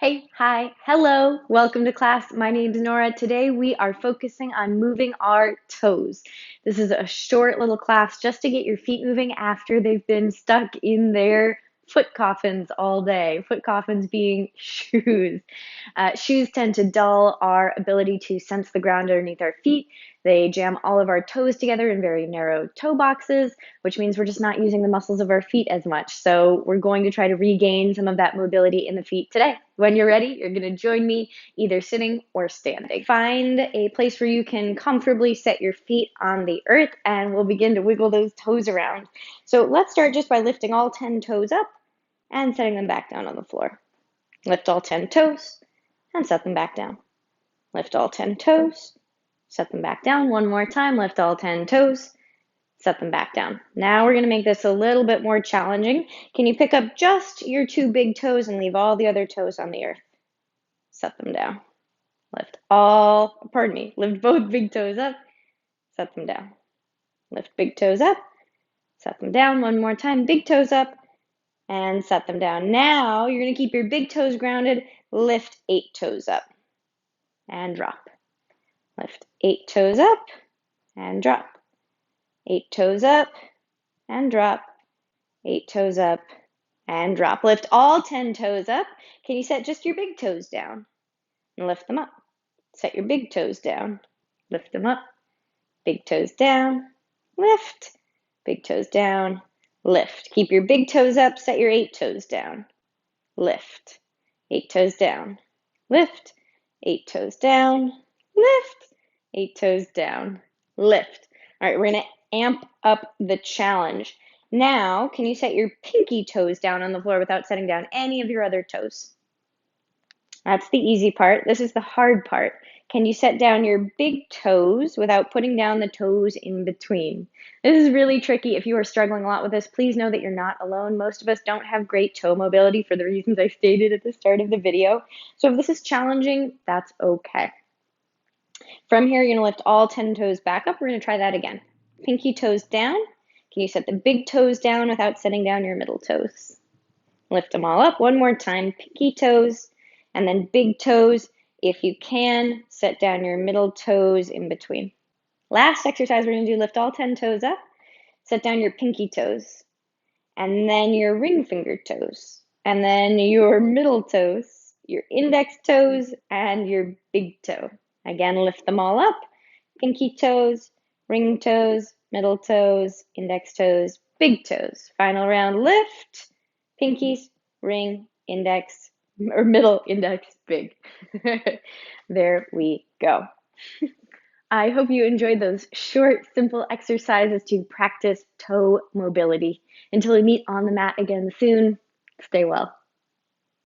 Hey, hi, hello, welcome to class. My name's Nora. Today we are focusing on moving our toes. This is a short little class just to get your feet moving after they've been stuck in their foot coffins all day. Foot coffins being shoes. Shoes tend to dull our ability to sense the ground underneath our feet. They jam all of our toes together in very narrow toe boxes, which means we're just not using the muscles of our feet as much. So we're going to try to regain some of that mobility in the feet today. When you're ready, you're going to join me either sitting or standing. Find a place where you can comfortably set your feet on the earth, and we'll begin to wiggle those toes around. So let's start just by lifting all 10 toes up and setting them back down on the floor. Lift all 10 toes and set them back down. Lift all 10 toes, set them back down. One more time, lift all 10 toes, set them back down. Now we're going to make this a little bit more challenging. Can you pick up just your two big toes and leave all the other toes on the earth? Set them down. Lift both big toes up, set them down. Lift big toes up, set them down. One more time, big toes up, and set them down. Now you're going to keep your big toes grounded, lift 8 toes up, and drop. Lift 8 toes up, and drop. 8 toes up, and drop. 8 toes up, and drop. Lift all 10 toes up. Can you set just your big toes down? And lift them up. Set your big toes down. Lift them up. Big toes down. Lift. Big toes down. Lift. Keep your big toes up. Set your 8 toes down. Lift. 8 toes down. Lift. 8 toes down. Lift. 8 toes down. Lift. All right, we're going to amp up the challenge. Now, can you set your pinky toes down on the floor without setting down any of your other toes? That's the easy part. This is the hard part. Can you set down your big toes without putting down the toes in between? This is really tricky. If you are struggling a lot with this, please know that you're not alone. Most of us don't have great toe mobility for the reasons I stated at the start of the video. So if this is challenging, that's okay. From here, you're going to lift all 10 toes back up. We're going to try that again. Pinky toes down. Can you set the big toes down without setting down your middle toes? Lift them all up. One more time. Pinky toes and then big toes. If you can, set down your middle toes in between. Last exercise we're going to do, lift all 10 toes up. Set down your pinky toes and then your ring finger toes and then your middle toes, your index toes, and your big toe. Again, lift them all up. Pinky toes, ring toes, middle toes, index toes, big toes. Final round, lift, pinkies, ring, index, or middle, index, big. There we go. I hope you enjoyed those short, simple exercises to practice toe mobility. Until we meet on the mat again soon, stay well.